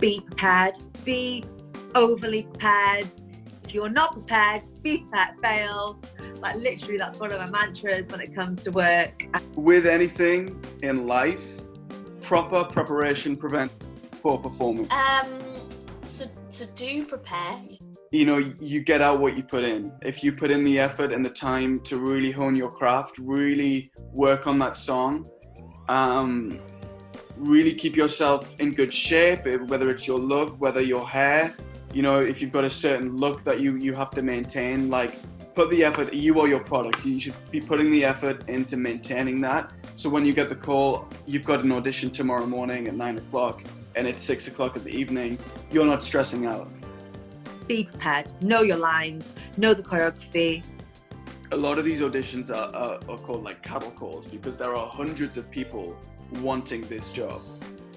be prepared, be overly prepared. If you're not prepared, be prepared, fail. Like literally that's one of my mantras when it comes to work. With anything in life, proper preparation prevents poor performance. So do prepare. You know, you get out what you put in. If you put in the effort and the time to really hone your craft, really work on that song, really keep yourself in good shape, whether it's your look, whether your hair, you know, if you've got a certain look that you have to maintain, like put the effort, you are your product. You should be putting the effort into maintaining that. So when you get the call, you've got an audition tomorrow morning at 9 o'clock and it's 6 o'clock in the evening, you're not stressing out. Be prepared, know your lines, know the choreography. A lot of these auditions are called like cattle calls because there are hundreds of people wanting this job.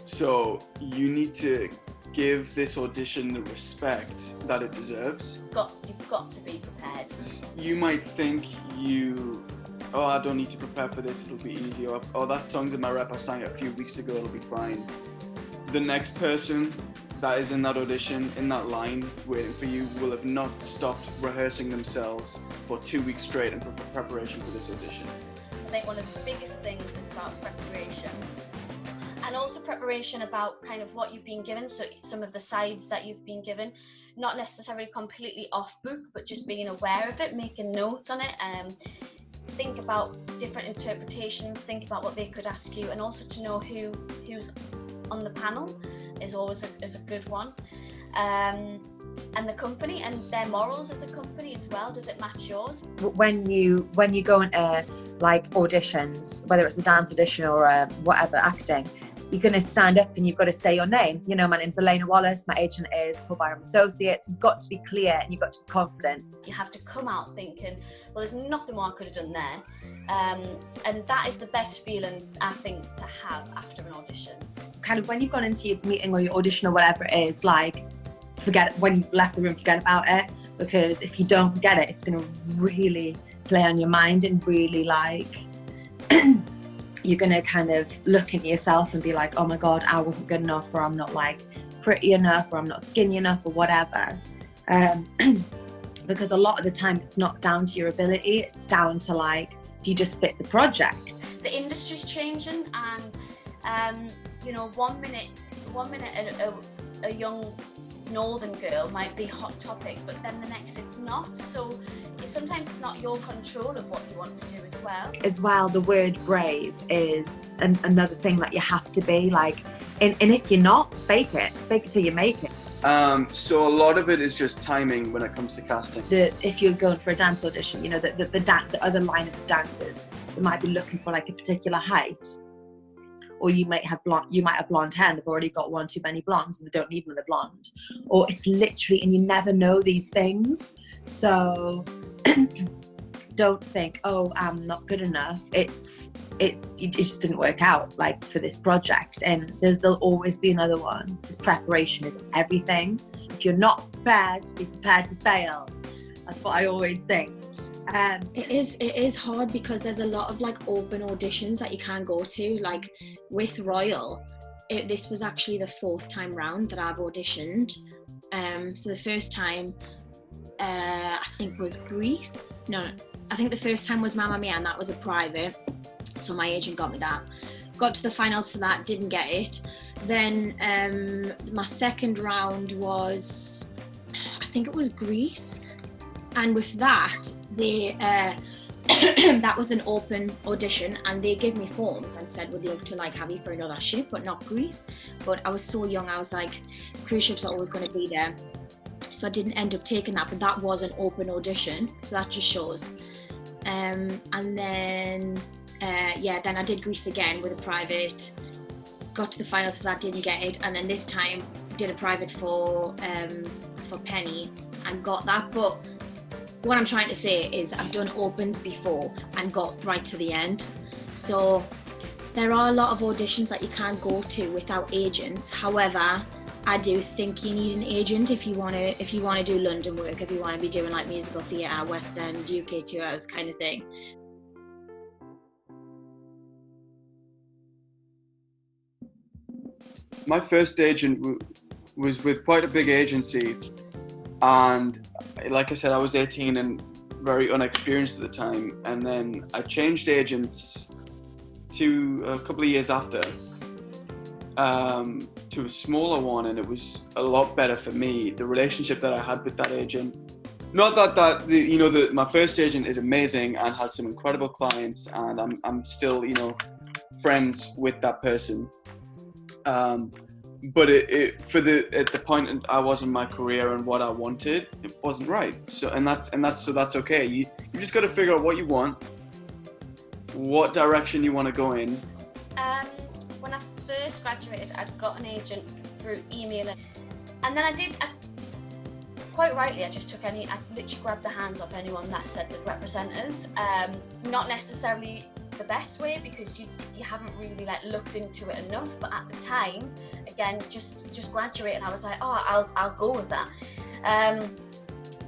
So you need to give this audition the respect that it deserves. You've got to be prepared. You might think I don't need to prepare for this, it'll be easy, or that song's in my rep, I sang it a few weeks ago, it'll be fine. The next person that is in that audition, in that line, waiting for you, will have not stopped rehearsing themselves for 2 weeks straight in preparation for this audition. I think one of the biggest things is about preparation. And also preparation about kind of what you've been given, so some of the sides that you've been given, not necessarily completely off book, but just being aware of it, making notes on it, think about different interpretations, think about what they could ask you, and also to know who's on the panel is always a good one. And the company and their morals as a company as well, does it match yours? When you go into like auditions, whether it's a dance audition or a whatever, acting, you're going to stand up and you've got to say your name. You know, my name's Elena Wallace, my agent is Paul Byram Associates. You've got to be clear and you've got to be confident. You have to come out thinking, well, there's nothing more I could have done there. And that is the best feeling, I think, to have after an audition. Kind of when you've gone into your meeting or your audition or whatever it is, like, when you've left the room, forget about it. Because if you don't get it, it's going to really play on your mind and really like... you're going to kind of look at yourself and be like, oh my God, I wasn't good enough, or I'm not like pretty enough, or I'm not skinny enough, or whatever. Because a lot of the time it's not down to your ability, it's down to like, do you just fit the project? The industry's changing and, you know, one minute a young northern girl might be hot topic, but then the next it's not. So sometimes it's not your control of what you want to do as well. As well, the word brave is another thing that you have to be like, and if you're not, fake it till you make it. So a lot of it is just timing when it comes to casting. If you're going for a dance audition, you know, the other line of dancers, they might be looking for like a particular height. Or you might have blonde hair and they've already got one too many blondes and they don't need another blonde. Or it's literally, and you never know these things. So don't think, oh, I'm not good enough. It just didn't work out like for this project. And there'll always be another one. Because preparation is everything. If you're not prepared, be prepared to fail. That's what I always think. It is hard because there's a lot of like open auditions that you can go to. Like with Royal, this was actually the 4th time round that I've auditioned. So the first time I think was Greece. No, I think the first time was Mamma Mia, and that was a private. So my agent got me that. Got to the finals for that, didn't get it. Then my second round was, I think it was Greece. And with that, that was an open audition, and they gave me forms and said, would love to like have you for another ship, but not Greece. But I was so young, I was like, cruise ships are always going to be there. So I didn't end up taking that, but that was an open audition. So that just shows. And then, then I did Greece again with a private, got to the finals for that, didn't get it. And then this time did a private for Penny and got that. But what I'm trying to say is I've done opens before and got right to the end. So there are a lot of auditions that you can't go to without agents. However, I do think you need an agent if you want to do London work, if you want to be doing like musical theatre, West End, UK tours kind of thing. My first agent was with quite a big agency, and like I said, I was 18 and very unexperienced at the time, and then I changed agents to a couple of years after, to a smaller one, and it was a lot better for me. The relationship that I had with that agent, not that my first agent is amazing and has some incredible clients, and I'm still friends with that person, but at the point I was in my career and what I wanted, it wasn't right. So that's okay. You just got to figure out what you want, what direction you want to go in. When I first graduated, I'd got an agent through email, and then I quite rightly, I literally grabbed the hands off anyone that said they'd represent us. Not necessarily the best way, because you haven't really looked into it enough, but at the time, again, just graduated, I was like, oh, I'll go with that.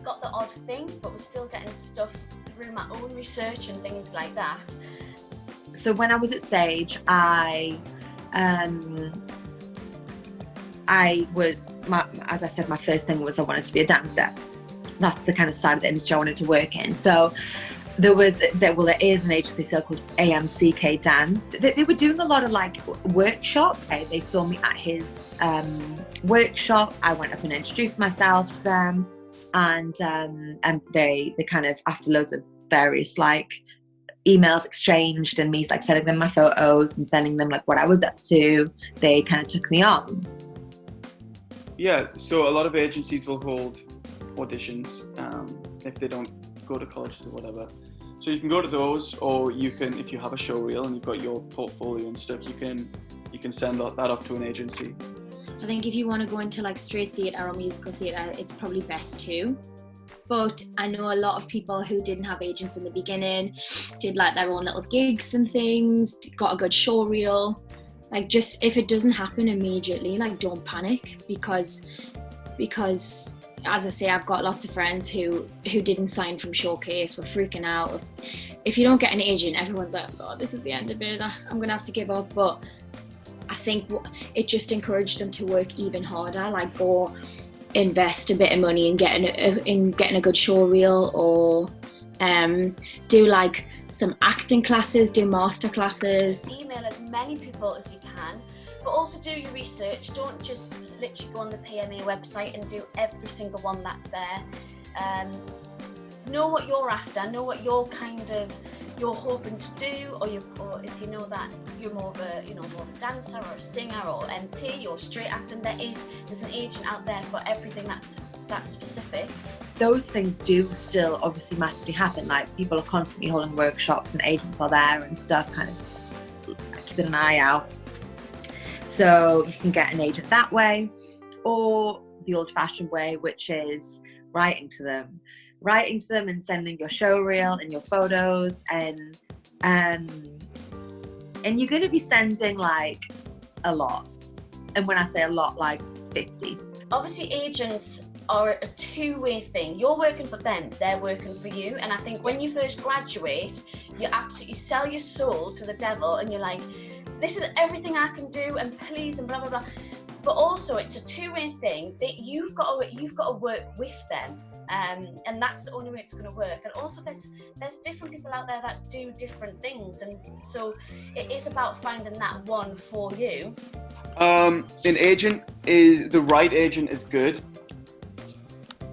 Got the odd thing, but was still getting stuff through my own research and things like that. So when I was at Sage, as I said, my first thing was I wanted to be a dancer. That's the kind of side of the industry I wanted to work in. So there is an agency still called AMCK Dance. They were doing a lot of workshops. They saw me at his workshop. I went up and introduced myself to them, and they kind of, after loads of various emails exchanged and me sending them my photos and sending them what I was up to, they kind of took me on. Yeah, so a lot of agencies will hold auditions if they don't go to colleges or whatever. So you can go to those, or you can, if you have a show reel and you've got your portfolio and stuff, you can send that off to an agency. I think if you want to go into straight theatre or musical theatre, it's probably best too. But I know a lot of people who didn't have agents in the beginning, did their own little gigs and things, got a good show reel. Just if it doesn't happen immediately, don't panic, because as I say, I've got lots of friends who didn't sign from Showcase, were freaking out. If you don't get an agent, everyone's like, oh, this is the end of it, I'm going to have to give up. But I think it just encouraged them to work even harder, go invest a bit of money in getting a good show reel, or do some acting classes, do master classes. Email as many people as you can, but also do your research. Don't just literally go on the PMA website and do every single one that's there. Know what you're after, know what you're hoping to do, or if you know that you're more of a dancer or a singer or MT or straight acting, there's an agent out there for everything that's specific. Those things do still obviously massively happen. People are constantly holding workshops and agents are there and stuff, kind of keeping an eye out. So you can get an agent that way, or the old-fashioned way, which is writing to them and sending your show reel and your photos, and you're going to be sending a lot. And when I say a lot, 50. Obviously, agents are a two-way thing. You're working for them, they're working for you. And I think when you first graduate, you absolutely sell your soul to the devil, and you're like, this is everything I can do, and please, and blah blah blah. But also, it's a two-way thing that you've got to work with them. And that's the only way it's going to work. And also there's different people out there that do different things, and so it is about finding that one for you. The right agent is good,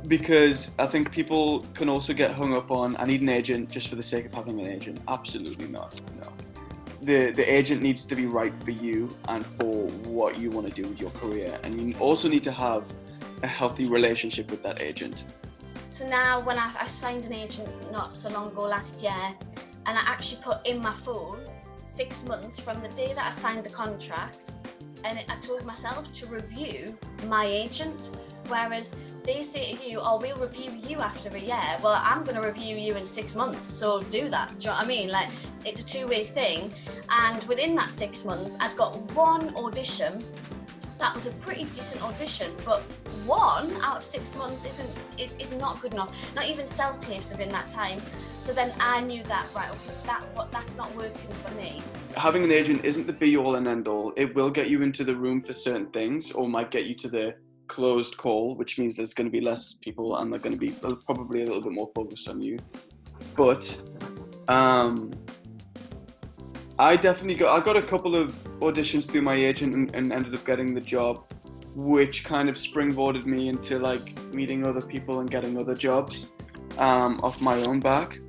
because I think people can also get hung up on, I need an agent just for the sake of having an agent. Absolutely not. No. The agent needs to be right for you and for what you want to do with your career, and you also need to have a healthy relationship with that agent. So now, when I signed an agent not so long ago last year, and I actually put in my phone 6 months from the day that I signed the contract, and I told myself to review my agent, whereas they say to you, oh, we'll review you after a year. Well, I'm going to review you in 6 months, so do that. Do you know what I mean? It's a two-way thing. And within that 6 months, I'd got one audition. That was a pretty decent audition, but 1 out of 6 months is not good enough. Not even self-tapes within that time. So then I knew that, right, okay, that's not working for me. Having an agent isn't the be-all and end-all. It will get you into the room for certain things, or might get you to closed call, which means there's going to be less people and they're going to be probably a little bit more focused on you. But I got a couple of auditions through my agent and ended up getting the job, which kind of springboarded me into like meeting other people and getting other jobs off my own back.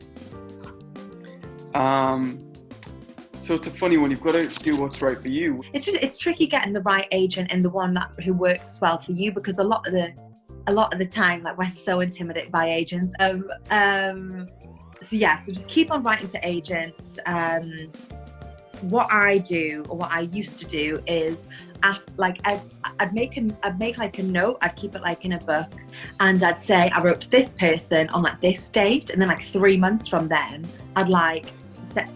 So it's a funny one. You've got to do what's right for you. It's tricky getting the right agent and the one who works well for you, because a lot of the time, like, we're so intimidated by agents. So just keep on writing to agents. What I do, or what I used to do, is I'd make like a note. I'd keep it like in a book, and I'd say I wrote to this person on like this date, and then like 3 months from then, I'd like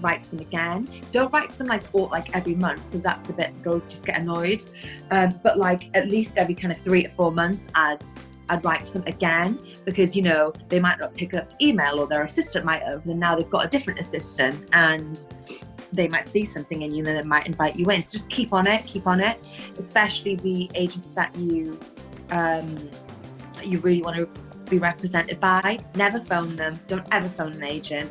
write to them again. Don't write to them like every month, because that's a bit, they'll just get annoyed. But like at least every kind of 3 to 4 months, I'd write to them again, because you know they might not pick up the email, or their assistant might have, and now they've got a different assistant, and they might see something in you, and then they might invite you in. So just keep on it, especially the agents that you really want to be represented by. Never phone them. Don't ever phone an agent,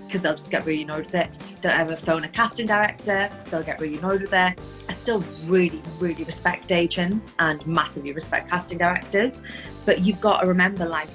because they'll just get really annoyed with it. Don't ever phone a casting director. They'll get really annoyed with it. I still really, really respect agents and massively respect casting directors, but you've got to remember, like,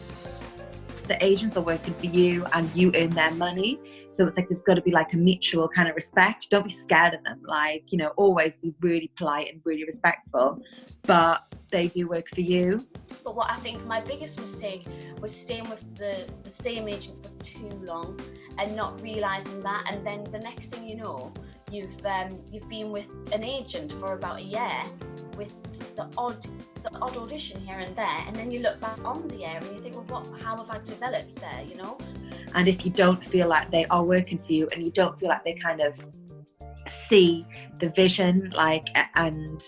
the agents are working for you and you earn their money. So it's like there's got to be like a mutual kind of respect. Don't be scared of them. Like, you know, always be really polite and really respectful, but they do work for you. But what I think my biggest mistake was staying with the same agent for too long and not realising that. And then the next thing you know, you've been with an agent for about a year with the odd audition here and there, and then you look back on the year and you think, well, how have I developed there, you know? And if you don't feel like they are working for you, and you don't feel like they kind of see the vision, like, and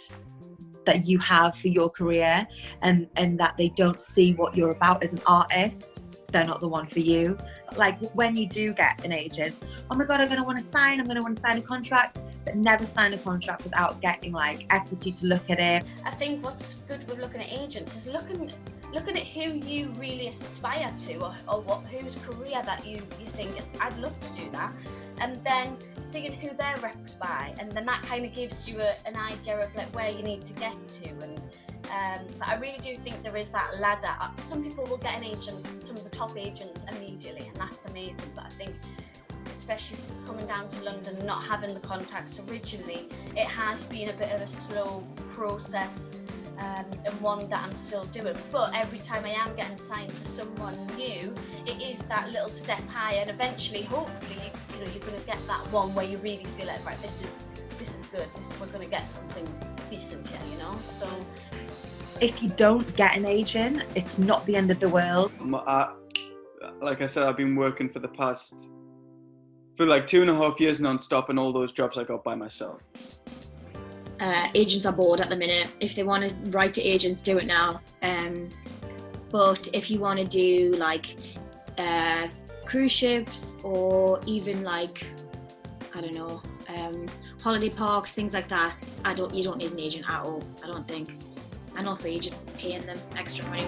that you have for your career, and that they don't see what you're about as an artist, they're not the one for you. Like, when you do get an agent, oh my God, I'm going to want to sign a contract, but never sign a contract without getting like equity to look at it. I think what's good with looking at agents is looking at who you really aspire to, or whose career that you think, I'd love to do that, and then seeing who they're repped by, and then that kind of gives you an idea of like where you need to get to. And but I really do think there is that ladder. Some people will get an agent, some of the top agents immediately, and that's amazing. But I think, especially coming down to London and not having the contacts originally, it has been a bit of a slow process, and one that I'm still doing. But every time I am getting signed to someone new, it is that little step higher, and eventually, hopefully, you know, you're going to get that one where you really feel like, right, this is good. We're going to get something decent here, you know. So if you don't get an agent, it's not the end of the world. Like I said, I've been working for like 2.5 years non-stop, and all those jobs I got by myself. Agents are bored at the minute. If they want to write to agents, do it now. But if you want to do like cruise ships, or even like, I don't know, holiday parks, things like that, you don't need an agent at all, I don't think. And also, you're just paying them extra money.